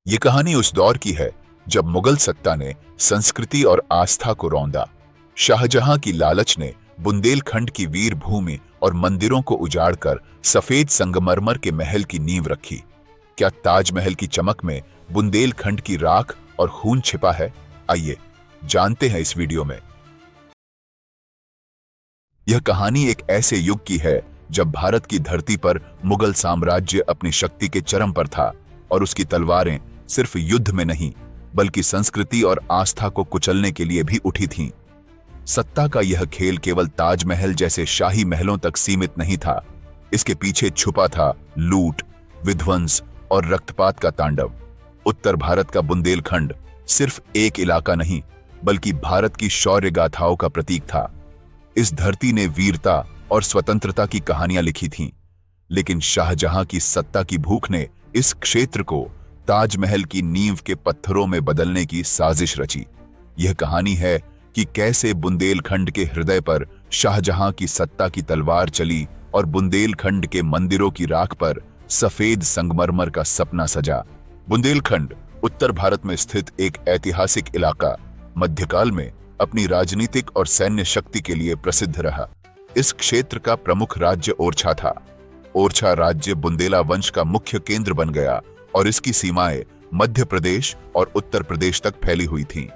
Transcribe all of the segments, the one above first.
ये कहानी उस दौर की है जब मुगल सत्ता ने संस्कृति और आस्था को रौंदा। शाहजहां की लालच ने बुंदेलखंड की वीर भूमि और मंदिरों को उजाड़कर सफेद संगमरमर के महल की नींव रखी। क्या ताजमहल की चमक में बुंदेलखंड की राख और खून छिपा है? आइए जानते हैं इस वीडियो में। यह कहानी एक ऐसे युग की है जब भारत की धरती पर मुगल साम्राज्य अपनी शक्ति के चरम पर था और उसकी तलवारें सिर्फ युद्ध में नहीं बल्कि संस्कृति और आस्था को कुचलने के लिए भी उठी थीं। सत्ता का यह खेल केवल ताजमहल जैसे शाही महलों तक सीमित नहीं था। इसके पीछे छुपा था लूट, विध्वंस और रक्तपात का तांडव। उत्तर भारत का बुंदेलखंड सिर्फ एक इलाका नहीं बल्कि भारत की शौर्य गाथाओं का प्रतीक था। इस धरती ने वीरता और स्वतंत्रता की कहानियां लिखी थीं, लेकिन शाहजहां की सत्ता की भूख ने इस क्षेत्र को ताजमहल की नींव के पत्थरों में बदलने की साजिश रची। यह कहानी है कि कैसे बुंदेलखंड के हृदय पर शाहजहां की सत्ता की तलवार चली और बुंदेलखंड के मंदिरों की राख पर सफेद संगमरमर का सपना सजा। बुंदेलखंड उत्तर भारत में स्थित एक ऐतिहासिक इलाका मध्यकाल में अपनी राजनीतिक और सैन्य शक्ति के लिए प्रसिद्ध रहा। इस क्षेत्र का प्रमुख राज्य ओरछा था। ओरछा राज्य बुंदेला वंश का मुख्य केंद्र बन गया और इसकी सीमाएं मध्य प्रदेश और उत्तर प्रदेश तक फैली हुई थीं।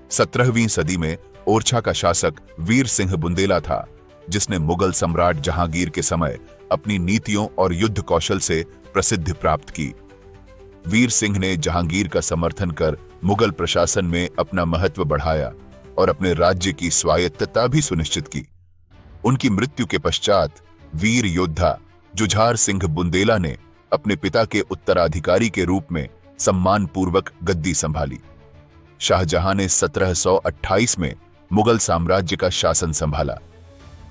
17वीं सदी में ओरछा का शासक वीर सिंह बुंदेला था, जिसने मुगल सम्राट जहांगीर के समय अपनी नीतियों और युद्ध कौशल से प्रसिद्धि प्राप्त की। वीर सिंह ने जहांगीर का समर्थन कर मुगल प्रशासन में अपना महत्व बढ़ाया और अपने राज्य की स्वायत्तता भी सुनिश्चित की। उनकी मृत्यु के पश्चात वीर योद्धा जुझार सिंह बुंदेला ने अपने पिता के उत्तराधिकारी के रूप में सम्मानपूर्वक गद्दी संभाली। शाहजहां ने 1728 में मुगल साम्राज्य का शासन संभाला।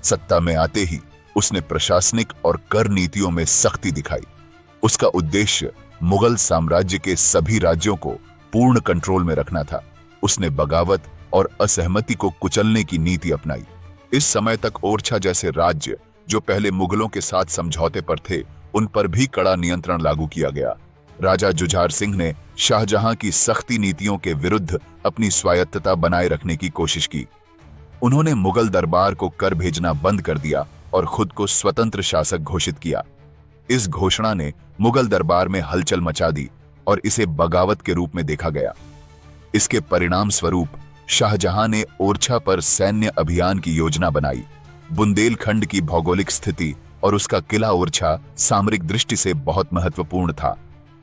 सत्ता में आते ही उसने प्रशासनिक और कर नीतियों में सख्ती दिखाई। उसका उद्देश्य मुगल साम्राज्य के सभी राज्यों को पूर्ण कंट्रोल में रखना था। उसने बगावत और असहमति को कुचलने की नीति अपनाई। इस समय तक ओरछा जैसे राज्य जो पहले मुगलों के साथ समझौते पर थे, उन पर भी कड़ा नियंत्रण लागू किया गया। राजा जुझार सिंह ने शाहजहां की सख्ती नीतियों के विरुद्ध अपनी स्वायत्तता बनाए रखने की कोशिश की। उन्होंने मुगल दरबार को कर भेजना बंद कर दिया और खुद को स्वतंत्र शासक घोषित किया। इस घोषणा ने मुगल दरबार में हलचल मचा दी और इसे बगावत के रूप में देखा गया। इसके परिणाम स्वरूप शाहजहां ने ओरछा पर सैन्य अभियान की योजना बनाई। बुंदेलखंड की भौगोलिक स्थिति और उसका किला ओरछा सामरिक दृष्टि से बहुत महत्वपूर्ण था।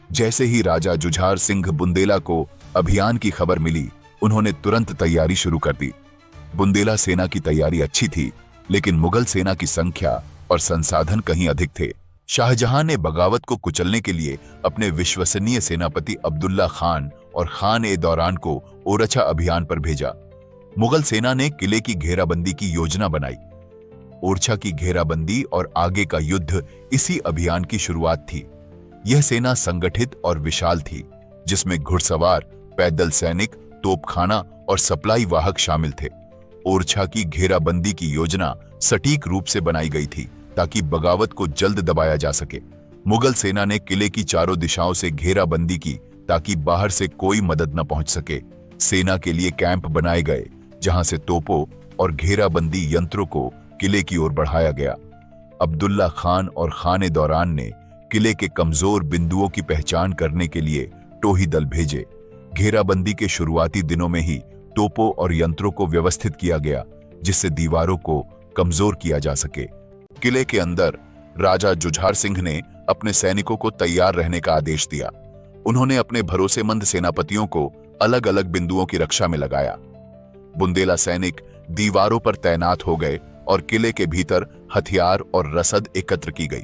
जैसे ही राजा जुझार सिंह बुंदेला को अभियान की खबर मिली, उन्होंने तुरंत तैयारी शुरू कर दी। बुंदेला सेना की तैयारी अच्छी थी, लेकिन मुगल सेना की संख्या और संसाधन कहीं अधिक थे। शाहजहां ने बगावत को कुचलने के लिए अपने विश्वसनीय सेनापति अब्दुल्ला खान और खान ए दौरान को ओरछा अभियान पर भेजा। मुगल सेना ने किले की घेराबंदी की योजना बनाई। ओरछा की घेराबंदी और आगे का युद्ध इसी अभियान की शुरुआत थी। यह सेना संगठित और विशाल थी, जिसमें घुड़सवार, पैदल सैनिक, तोपखाना और सप्लाई वाहक शामिल थे। ओरछा की घेराबंदी की योजना सटीक रूप से बनाई गई थी ताकि बगावत को जल्द दबाया जा सके। मुगल सेना ने किले की चारों दिशाओं से घेराबंदी की ताकि बाहर से कोई मदद न पहुंच सके। सेना के लिए कैंप बनाए गए, जहां से तोपों और घेराबंदी यंत्रों को किले की ओर बढ़ाया गया। अब्दुल्ला खान और खान ए दौरान ने किले के कमजोर बिंदुओं की पहचान करने के लिए टोही दल भेजे। घेराबंदी के शुरुआती दिनों में ही तोपों और यंत्रों को व्यवस्थित किया गया, जिससे दीवारों को कमजोर किया जा सके। किले के अंदर राजा जुझार सिंह ने अपने सैनिकों को तैयार रहने का आदेश दिया। उन्होंने अपने भरोसेमंद सेनापतियों को अलग अलग बिंदुओं की रक्षा में लगाया। बुंदेला सैनिक दीवारों पर तैनात हो गए और किले के भीतर हथियार और रसद एकत्र की गई।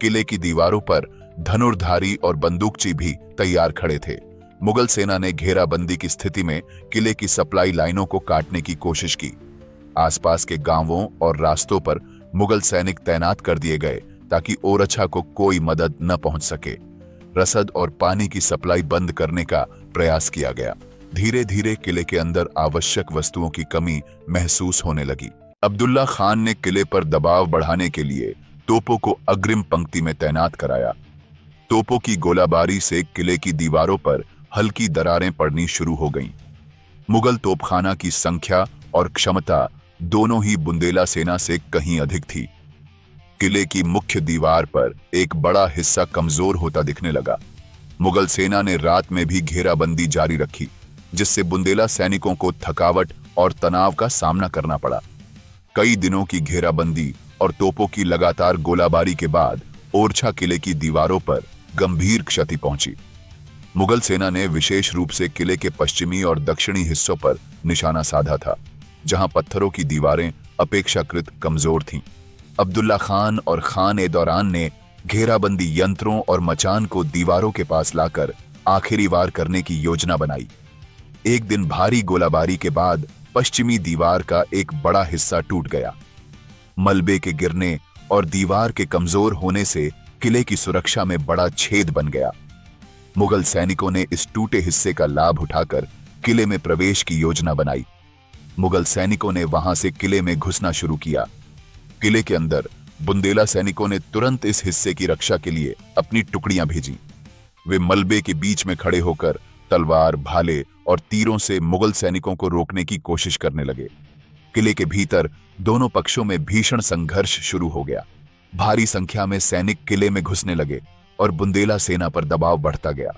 किले की दीवारों पर धनुर्धारी और बंदूकची भी तैयार खड़े थे। मुगल सेना ने घेराबंदी की स्थिति में किले की सप्लाई लाइनों को काटने की कोशिश की। आसपास के गांवों और रास्तों पर मुगल सैनिक तैनात कर दिए गए ताकि ओरछा को कोई मदद न पहुंच सके। रसद और पानी की सप्लाई बंद करने का प्रयास किया गया। धीरे धीरे किले के अंदर आवश्यक वस्तुओं की कमी महसूस होने लगी। अब्दुल्ला खान ने किले पर दबाव बढ़ाने के लिए तोपों को अग्रिम पंक्ति में तैनात कराया। तोपों की गोलाबारी से किले की दीवारों पर हल्की दरारें पड़नी शुरू हो गईं। मुगल तोपखाना की संख्या और क्षमता दोनों ही बुंदेला सेना से कहीं अधिक थी। किले की मुख्य दीवार पर एक बड़ा हिस्सा कमजोर होता दिखने लगा। मुगल सेना ने रात में भी घेराबंदी जारी रखी, जिससे बुंदेला सैनिकों को थकावट और तनाव का सामना करना पड़ा। कई दिनों की घेराबंदी और तोपों की लगातार गोलाबारी के बाद ओरछा किले की दीवारों पर गंभीर क्षति पहुंची। मुगल सेना ने विशेष रूप से किले के पश्चिमी और दक्षिणी हिस्सों पर निशाना साधा था, जहां पत्थरों की दीवारें अपेक्षाकृत कमजोर थीं। अब्दुल्ला खान और खान-ए-दौरान ने घेराबंदी यंत्रों और मचान को दीवारों के पास लाकर आखिरी वार करने की योजना बनाई। एक दिन भारी गोलाबारी के बाद पश्चिमी दीवार का एक बड़ा हिस्सा टूट गया। मलबे के गिरने और दीवार के कमजोर होने से किले की सुरक्षा में बड़ा छेद बन गया। मुगल सैनिकों ने इस टूटे हिस्से का लाभ उठाकर किले में प्रवेश की योजना बनाई। मुगल सैनिकों ने वहां से किले में घुसना शुरू किया। किले के अंदर बुंदेला सैनिकों ने तुरंत इस हिस्से की रक्षा के लिए अपनी टुकड़ियां भेजी। वे मलबे के बीच में खड़े होकर तलवार, भाले और तीरों से मुगल सैनिकों को रोकने की कोशिश करने लगे। किले के भीतर दोनों पक्षों में भीषण संघर्ष शुरू हो गया। भारी संख्या में सैनिक किले में घुसने लगे और बुंदेला सेना पर दबाव बढ़ता गया।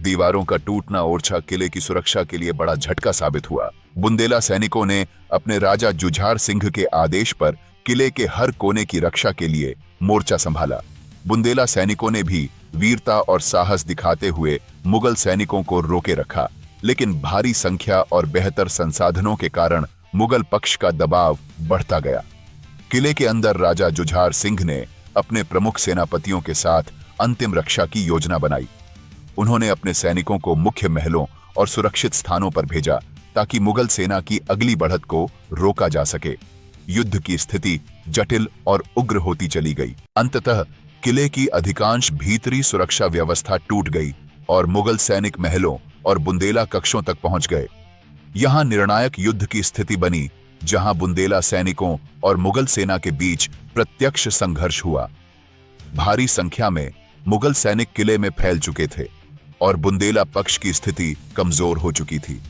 दीवारों का टूटना ओरछा किले की सुरक्षा के लिए बड़ा झटका साबित हुआ। बुंदेला सैनिकों ने अपने राजा जुझार सिंह के आदेश पर किले के हर कोने की रक्षा के लिए मोर्चा संभाला। बुंदेला सैनिकों ने भी वीरता और साहस दिखाते हुए मुगल सैनिकों को रोके रखा, लेकिन भारी संख्या और बेहतर संसाधनों के कारण मुगल पक्ष का दबाव बढ़ता गया। किले के अंदर राजा जुझार सिंह ने अपने प्रमुख सेनापतियों के साथ अंतिम रक्षा की योजना बनाई। उन्होंने अपने सैनिकों को मुख्य महलों और सुरक्षित स्थानों पर भेजा ताकि मुगल सेना की अगली बढ़त को रोका जा सके। युद्ध की स्थिति जटिल और उग्र होती चली गई। अंततः किले की अधिकांश भीतरी सुरक्षा व्यवस्था टूट गई और मुगल सैनिक महलों और बुंदेला कक्षों तक पहुंच गए। यहां निर्णायक युद्ध की स्थिति बनी, जहां बुंदेला सैनिकों और मुगल सेना के बीच प्रत्यक्ष संघर्ष हुआ। भारी संख्या में मुगल सैनिक किले में फैल चुके थे और बुंदेला पक्ष की स्थिति कमजोर हो चुकी थी।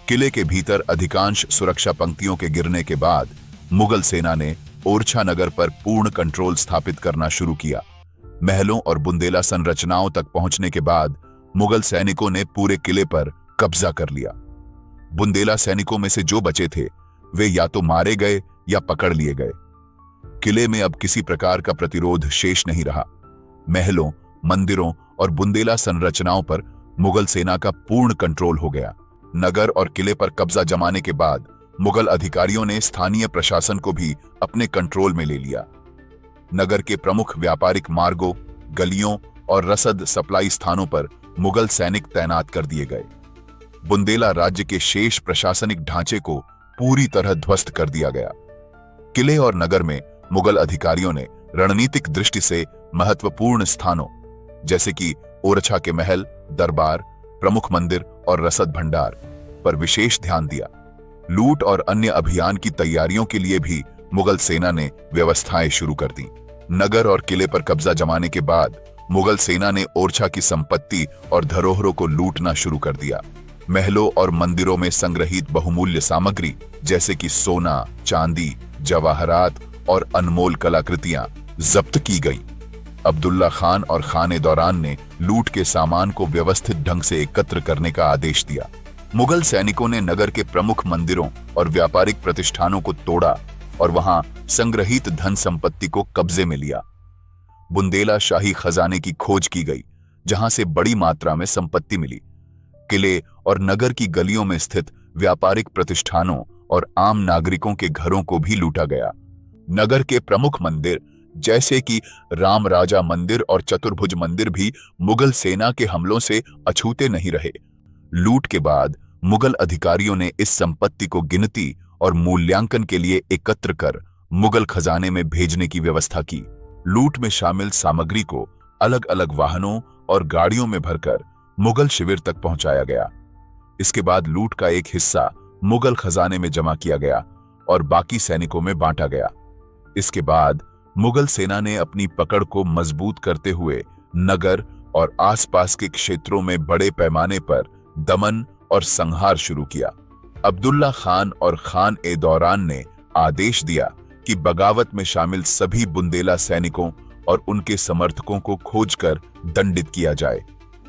किले के भीतर अधिकांश सुरक्षा पंक्तियों के गिरने के बाद मुगल सेना ने ओरछा नगर पर पूर्ण कंट्रोल स्थापित करना शुरू किया। महलों और बुंदेला संरचनाओं तक पहुंचने के बाद मुगल सैनिकों ने पूरे किले पर कब्जा कर लिया। बुंदेला सैनिकों में से जो बचे थे वे या तो मारे गए या पकड़ लिए गए। किले में अब किसी प्रकार का प्रतिरोध शेष नहीं रहा। महलों, मंदिरों और बुंदेला संरचनाओं पर मुगल सेना का पूर्ण कंट्रोल हो गया। नगर और किले पर कब्जा जमाने के बाद मुगल अधिकारियों ने स्थानीय प्रशासन को भी अपने कंट्रोल में ले लिया। नगर के प्रमुख व्यापारिक मार्गों, गलियों और रसद सप्लाई स्थानों पर मुगल सैनिक तैनात कर दिए गए। बुंदेला राज्य के शेष प्रशासनिक ढांचे को पूरी तरह ध्वस्त कर दिया गया। किले और नगर में मुगल अधिकारियों ने रणनीतिक दृष्टि से महत्वपूर्ण स्थानों जैसे कि ओरछा के महल, दरबार, प्रमुख मंदिर और रसद भंडार पर विशेष ध्यान दिया। लूट और अन्य अभियान की तैयारियों के लिए भी मुगल सेना ने व्यवस्थाएं शुरू कर दी। नगर और किले पर कब्जा जमाने के बाद मुगल सेना ने ओरछा की संपत्ति और धरोहरों को लूटना शुरू कर दिया। महलों और मंदिरों में संग्रहित बहुमूल्य सामग्री जैसे कि सोना, चांदी, जवाहरात और अनमोल कलाकृतियां जब्त की गईं। अब्दुल्ला खान और खान-ए-दौरान ने लूट के सामान को व्यवस्थित ढंग से एकत्र करने का आदेश दिया। मुगल सैनिकों ने नगर के प्रमुख मंदिरों और व्यापारिक प्रतिष्ठानों को तोड़ा और वहां संग्रहित धन संपत्ति को कब्जे में लिया। बुंदेला शाही खजाने की खोज की गई, जहां से बड़ी मात्रा में संपत्ति मिली। किले और नगर की गलियों में स्थित व्यापारिक प्रतिष्ठानों और आम नागरिकों के घरों को भी लूटा गया। नगर के प्रमुख मंदिर जैसे कि राम राजा मंदिर और चतुर्भुज मंदिर भी मुगल सेना के हमलों से अछूते नहीं रहे। लूट के बाद मुगल अधिकारियों ने इस संपत्ति को गिनती और मूल्यांकन के लिए एकत्र कर मुगल खजाने में भेजने की व्यवस्था की। लूट में शामिल सामग्री को अलग अलग वाहनों और गाड़ियों में भरकर मुगल शिविर तक पहुंचाया गया। इसके बाद लूट का एक हिस्सा मुगल खजाने में जमा किया गया और बाकी सैनिकों में बांटा गया। इसके बाद मुगल सेना ने अपनी पकड़ को मजबूत करते हुए नगर और आसपास के क्षेत्रों में बड़े पैमाने पर दमन और संहार शुरू किया। अब्दुल्ला खान और खान ए दौरान ने आदेश दिया कि बगावत में शामिल सभी बुंदेला सैनिकों और उनके समर्थकों को खोजकर दंडित किया जाए।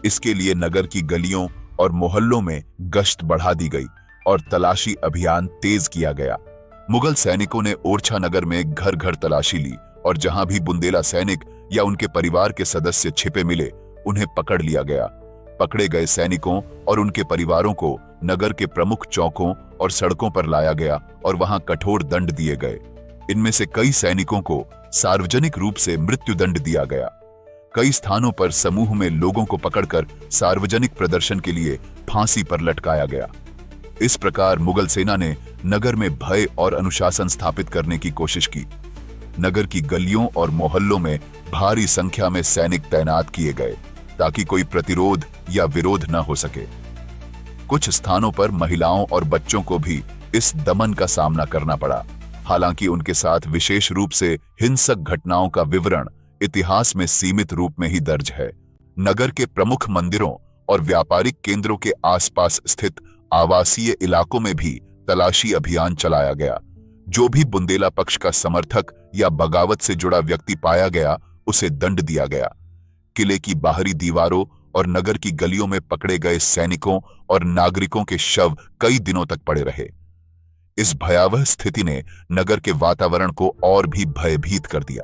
इसके लिए नगर की गलियों और मोहल्लों में गश्त बढ़ा दी गई और तलाशी अभियान तेज किया गया। मुगल सैनिकों ने ओरछा नगर में घर घर तलाशी ली और जहां भी बुंदेला सैनिक या उनके परिवार के सदस्य छिपे मिले, उन्हें पकड़ लिया गया। पकड़े गए सैनिकों और उनके परिवारों को नगर के प्रमुख चौकों और सड़कों पर लाया गया और वहां कठोर दंड दिए गए। इनमें से कई सैनिकों को सार्वजनिक रूप से मृत्युदंड दिया गया। कई स्थानों पर समूह में लोगों को पकड़कर सार्वजनिक प्रदर्शन के लिए फांसी पर लटकाया गया। इस प्रकार मुगल सेना ने नगर में भय और अनुशासन स्थापित करने की कोशिश की। नगर की गलियों और मोहल्लों में भारी संख्या में सैनिक तैनात किए गए ताकि कोई प्रतिरोध या विरोध न हो सके। कुछ स्थानों पर महिलाओं और बच्चों को भी इस दमन का सामना करना पड़ा। हालांकि उनके साथ विशेष रूप से हिंसक घटनाओं का विवरण इतिहास में सीमित रूप में ही दर्ज है। नगर के प्रमुख मंदिरों और व्यापारिक केंद्रों के आसपास स्थित आवासीय इलाकों में भी तलाशी अभियान चलाया गया। जो भी बुंदेला पक्ष का समर्थक या बगावत से जुड़ा व्यक्ति पाया गया, उसे दंड दिया गया। किले की बाहरी दीवारों और नगर की गलियों में पकड़े गए सैनिकों और नागरिकों के शव कई दिनों तक पड़े रहे। इस भयावह स्थिति ने नगर के वातावरण को और भी भयभीत कर दिया।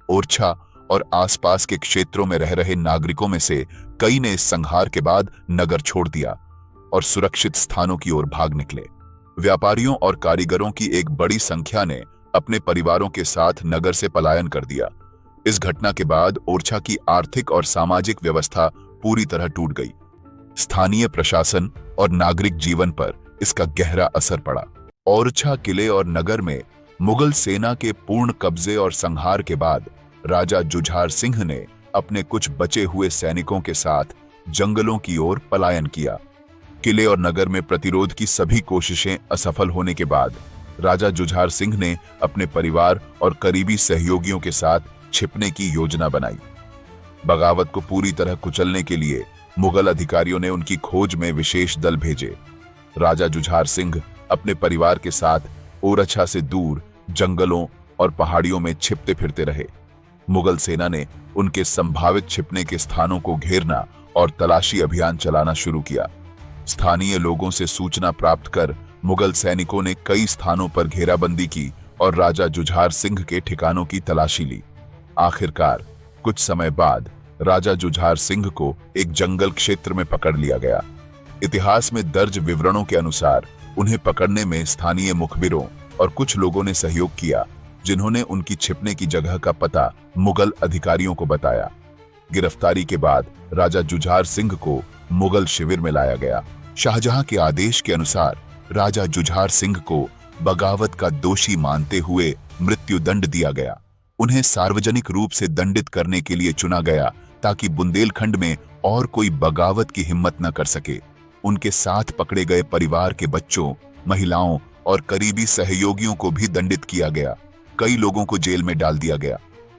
ओरछा और आसपास के क्षेत्रों में रह रहे नागरिकों में से कई ने इस संहार के बाद नगर छोड़ दिया और सुरक्षित स्थानों की ओर भाग निकले। व्यापारियों और कारीगरों की एक बड़ी संख्या ने अपने परिवारों के साथ नगर से पलायन कर दिया। इस घटना के बाद ओरछा की आर्थिक और सामाजिक व्यवस्था पूरी तरह टूट गई। स्थानीय प्रशासन और नागरिक जीवन पर इसका गहरा असर पड़ा। ओरछा किले और नगर में मुगल सेना के पूर्ण कब्जे और संहार के बाद राजा जुझार सिंह ने अपने कुछ बचे हुए सैनिकों के साथ जंगलों की ओर पलायन किया। किले और नगर में प्रतिरोध की सभी कोशिशें असफल होने के बाद राजा जुझार सिंह ने अपने परिवार और करीबी सहयोगियों के साथ छिपने की योजना बनाई। बगावत को पूरी तरह कुचलने के लिए मुगल अधिकारियों ने उनकी खोज में विशेष दल भेजे। राजा जुझार सिंह अपने परिवार के साथ ओरछा से दूर जंगलों और पहाड़ियों में छिपते फिरते रहे। मुगल सेना ने उनके संभावित छिपने के स्थानों को घेरना और तलाशी अभियान चलाना शुरू किया। स्थानीय लोगों से सूचना प्राप्त कर मुगल सैनिकों ने कई स्थानों पर घेराबंदी की और राजा जुझार सिंह के ठिकानों की तलाशी ली। आखिरकार कुछ समय बाद राजा जुझार सिंह को एक जंगल क्षेत्र में पकड़ लिया गया। इतिहास में दर्ज विवरणों के अनुसार उन्हें पकड़ने में स्थानीय मुखबिरों और कुछ लोगों ने सहयोग किया, जिन्होंने उनकी छिपने की जगह का पता मुगल अधिकारियों को बताया। गिरफ्तारी के बाद राजा जुझार सिंह को मुगल शिविर में लाया गया। शाहजहां के आदेश के अनुसार राजा जुझार सिंह को बगावत का दोषी मानते हुए मृत्युदंड दिया गया। उन्हें सार्वजनिक रूप से दंडित करने के लिए चुना गया ताकि बुंदेलखंड में और कोई बगावत की हिम्मत न कर सके। उनके साथ पकड़े गए परिवार के बच्चों, महिलाओं और करीबी सहयोगियों को भी दंडित किया गया। कई लोगों को जेल में डाल दिया गया।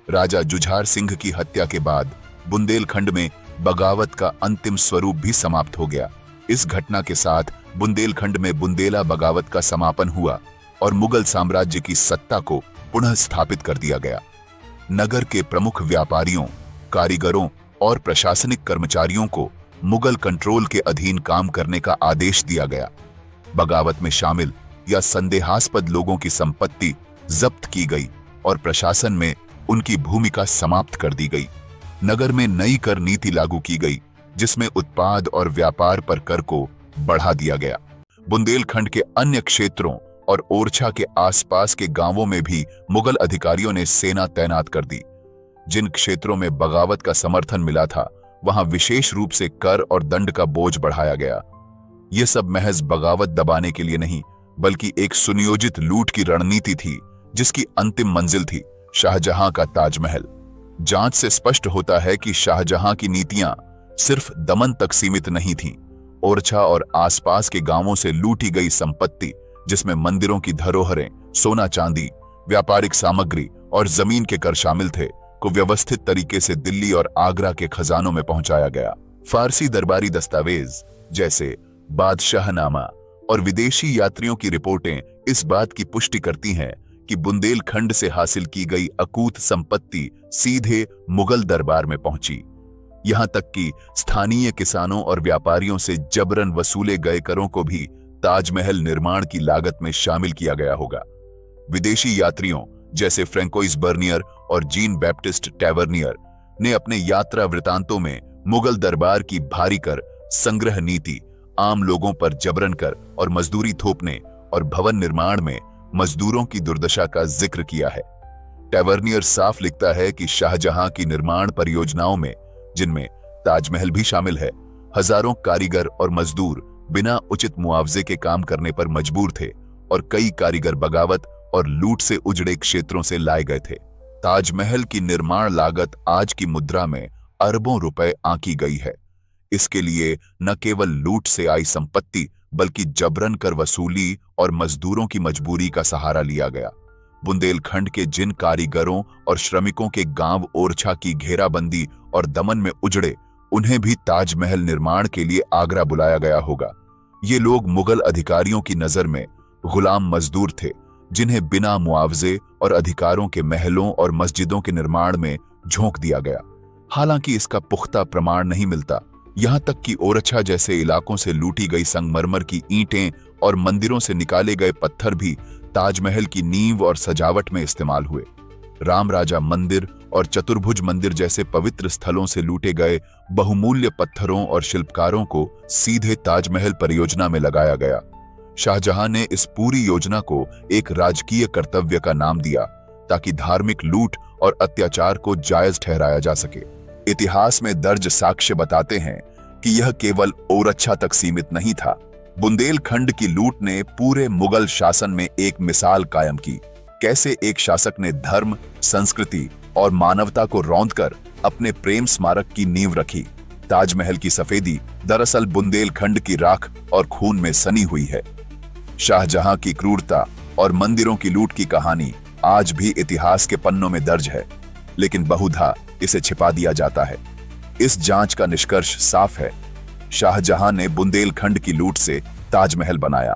राजा जुझार सिंह की हत्या के बाद बुंदेलखंड में बगावत का अंतिम स्वरूप भी समाप्त हो गया। इस घटना के साथ बुंदेलखंड में बुंदेला बगावत का समापन हुआ और मुगल साम्राज्य की सत्ता को पुनः स्थापित कर दिया गया। नगर के प्रमुख व्यापारियों, कारीगरों और प्रशासनिक कर्मचारियों को मुगल कंट्रोल के अधीन काम करने का आदेश दिया गया। बगावत में शामिल या संदेहास्पद लोगों की संपत्ति जब्त की गई और प्रशासन में उनकी भूमिका समाप्त कर दी गई। नगर में नई कर नीति लागू की गई, जिसमें उत्पाद और व्यापार पर कर को बढ़ा दिया गया। बुंदेलखंड के अन्य क्षेत्रों और ओरछा के आसपास के गांवों में भी मुगल अधिकारियों ने सेना तैनात कर दी। जिन क्षेत्रों में बगावत का समर्थन मिला था, वहां विशेष रूप से कर और दंड का बोझ बढ़ाया गया। यह सब महज बगावत दबाने के लिए नहीं, बल्कि एक सुनियोजित लूट की रणनीति थी, जिसकी अंतिम मंजिल थी शाहजहां का ताजमहल। जांच से स्पष्ट होता है कि शाहजहां की नीतियां सिर्फ दमन तक सीमित नहीं थीं। ओरछा और आसपास के गांवों से लूटी गई संपत्ति, जिसमें मंदिरों की धरोहरें, सोना चांदी, व्यापारिक सामग्री और जमीन के कर शामिल थे, को व्यवस्थित तरीके से दिल्ली और आगरा के खजानों में पहुंचाया गया। फारसी दरबारी दस्तावेज जैसे बादशाहनामा और विदेशी यात्रियों की रिपोर्टें इस बात की पुष्टि करती हैं कि बुंदेलखंड से हासिल की गई अकूत संपत्ति सीधे मुगल दरबार में पहुंची। यहां तक कि स्थानीय किसानों और व्यापारियों से जबरन वसूले गए करों को भी ताजमहल निर्माण की लागत में शामिल किया गया होगा। विदेशी यात्रियों जैसे फ्रैंकोइस बर्नियर और जीन बैप्टिस्ट टैवर्नियर ने अपने यात्रा वृतांतों में मुगल दरबार की भारी कर संग्रह नीति, आम लोगों पर जबरन कर और मजदूरी थोपने और भवन निर्माण में मजदूरों की दुर्दशा का जिक्र किया है। टैवर्नियर साफ लिखता है कि शाहजहां की निर्माण परियोजनाओं में, जिनमें ताजमहल भी शामिल है, हजारों कारीगर और मजदूर बिना उचित मुआवजे के काम करने पर मजबूर थे और कई कारीगर बगावत और लूट से उजड़े क्षेत्रों से लाए गए थे। ताजमहल की निर्माण लागत आज की मुद्रा में अरबों रुपए आंकी गई है। इसके लिए न केवल लूट से आई संपत्ति बल्कि जबरन कर वसूली और मजदूरों की मजबूरी का सहारा लिया गया। बुंदेलखंड के जिन कारीगरों और श्रमिकों के गांव ओरछा की घेराबंदी और दमन में उजड़े, उन्हें भी ताजमहल निर्माण के लिए आगरा बुलाया गया होगा। ये लोग मुगल अधिकारियों की नजर में गुलाम मजदूर थे, जिन्हें बिना मुआवजे और अधिकारों के महलों और मस्जिदों के निर्माण में झोंक दिया गया। हालांकि इसका पुख्ता प्रमाण नहीं मिलता। यहां तक कि ओरछा जैसे इलाकों से लूटी गई संगमरमर की ईंटें और मंदिरों से निकाले गए पत्थर भी ताजमहल की नींव और सजावट में इस्तेमाल हुए। राम राजा मंदिर और चतुर्भुज मंदिर जैसे पवित्र स्थलों से लूटे गए बहुमूल्य पत्थरों और शिल्पकारों को सीधे ताजमहल परियोजना में लगाया गया। शाहजहां ने इस पूरी योजना को एक राजकीय कर्तव्य का नाम दिया ताकि धार्मिक लूट और अत्याचार को जायज ठहराया जा सके। इतिहास में दर्ज साक्ष्य बताते हैं कि यह केवल ओरछा तक सीमित नहीं था। बुंदेलखंड की लूट ने पूरे मुगल शासन में एक मिसाल कायम की। कैसे एक शासक ने धर्म, संस्कृति और मानवता को रौंदकर अपने प्रेम स्मारक की नींव रखी। ताजमहल की सफेदी दरअसल बुंदेलखंड की राख और खून में सनी हुई है। शाहजहां की क्रूरता और मंदिरों की लूट की कहानी आज भी इतिहास के पन्नों में दर्ज है, लेकिन बहुधा इसे छिपा दिया जाता है। इस जांच का निष्कर्ष साफ है। शाहजहां ने बुंदेलखंड की लूट से ताजमहल बनाया।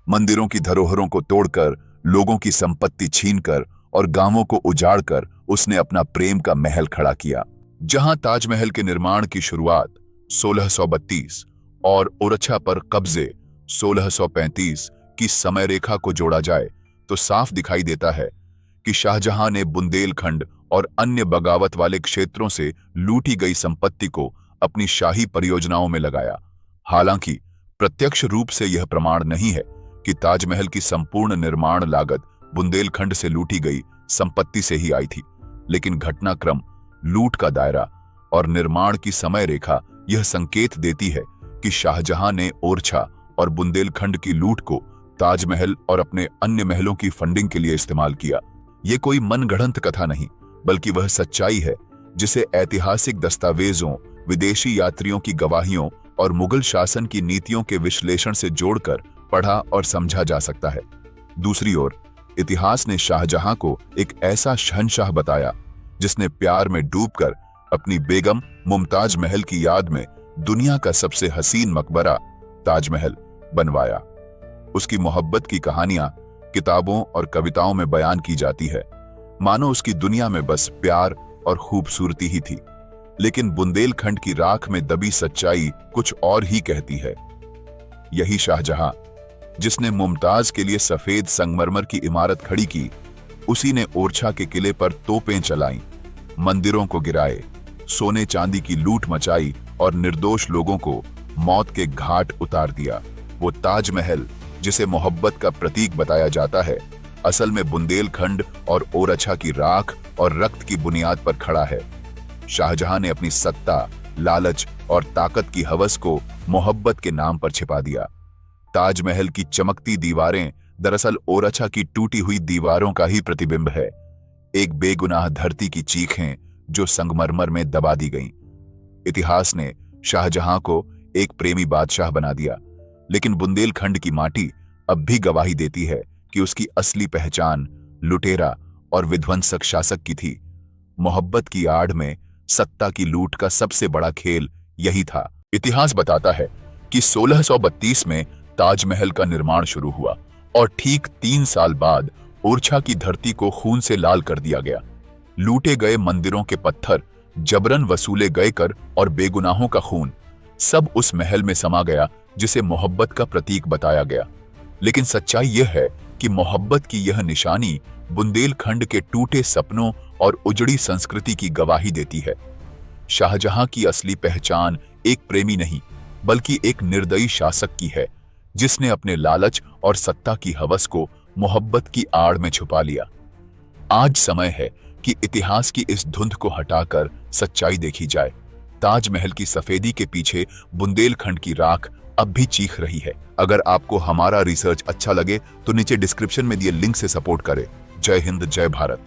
मंदिरों की धरोहरों को तोड़कर, लोगों की संपत्ति छीनकर और गांवों को उजाड़कर उसने अपना प्रेम का महल खड़ा किया। जहां ताजमहल के निर्माण की शुरुआत 1632 और ओरछा पर कब्जे 1635 की समय रेखा को जोड़ा जाए तो साफ दिखाई देता है कि शाहजहां ने बुंदेलखंड और अन्य बगावत वाले क्षेत्रों से लूटी गई संपत्ति को अपनी शाही परियोजनाओं में लगाया। हालांकि प्रत्यक्ष रूप से यह प्रमाण नहीं है कि ताजमहल की संपूर्ण निर्माण लागत बुंदेलखंड से लूटी गई संपत्ति से ही आई थी, लेकिन घटनाक्रम, लूट का दायरा और निर्माण की समय रेखा यह संकेत देती है कि शाहजहां ने ओरछा और बुंदेलखंड की लूट को ताजमहल और अपने अन्य महलों की फंडिंग के लिए इस्तेमाल किया। ये कोई मनगढ़ंत कथा नहीं, बल्कि वह सच्चाई है जिसे ऐतिहासिक दस्तावेजों, विदेशी यात्रियों की गवाहियों और मुगल शासन की नीतियों के विश्लेषण से जोड़कर पढ़ा और समझा जा सकता है। दूसरी ओर, इतिहास ने शाहजहां को एक ऐसा शहंशाह बताया जिसने प्यार में डूबकर अपनी बेगम मुमताज महल की याद में दुनिया का सबसे हसीन मकबरा ताजमहल बनवाया। उसकी मोहब्बत की कहानियां किताबों और कविताओं में बयान की जाती है, मानो उसकी दुनिया में बस प्यार और खूबसूरती ही थी। लेकिन बुंदेलखंड की राख में दबी सच्चाई कुछ और ही कहती है। यही शाहजहां जिसने मुमताज के लिए सफेद संगमरमर की इमारत खड़ी की, उसी ने ओरछा के किले पर तोपें चलाईं, मंदिरों को गिराए, सोने चांदी की लूट मचाई और निर्दोष लोगों को मौत के घाट उतार दिया। वो ताजमहल जिसे मोहब्बत का प्रतीक बताया जाता है, असल में बुंदेलखंड और ओरछा की राख और रक्त की बुनियाद पर खड़ा है। शाहजहां ने अपनी सत्ता, लालच और ताकत की हवस को मोहब्बत के नाम पर छिपा दिया। ताजमहल की चमकती दीवारें दरअसल ओरछा की टूटी हुई दीवारों का ही प्रतिबिंब है, एक बेगुनाह धरती की चीखें जो संगमरमर में दबा दी गईं। इतिहास ने शाहजहां को एक प्रेमी बादशाह बना दिया, लेकिन बुंदेलखंड की माटी अब भी गवाही देती है कि उसकी असली पहचान लुटेरा और विध्वंसक शासक की थी। मोहब्बत की आड़ में सत्ता की लूट का सबसे बड़ा खेल यही था। इतिहास बताता है कि 1632 में ताजमहल का निर्माण शुरू हुआ और ठीक 3 साल बाद ओरछा की धरती को खून से लाल कर दिया गया। लूटे गए मंदिरों के पत्थर, जबरन वसूले गए कर और बेगुनाहों का खून सब उस महल में समा गया जिसे मोहब्बत का प्रतीक बताया गया। लेकिन सच्चाई यह है कि मोहब्बत की यह निशानी बुंदेलखंड के टूटे सपनों और उजड़ी संस्कृति की गवाही देती है। शाहजहां की असली पहचान एक प्रेमी नहीं बल्कि एक निर्दयी शासक की है, जिसने अपने लालच और सत्ता की हवस को मोहब्बत की आड़ में छुपा लिया। आज समय है कि इतिहास की इस धुंध को हटाकर सच्चाई देखी जाए। ताजमहल की सफेदी के पीछे बुंदेलखंड की राख अब भी चीख रही है। अगर आपको हमारा रिसर्च अच्छा लगे तो नीचे डिस्क्रिप्शन में दिए लिंक से सपोर्ट करें। जय हिंद, जय भारत।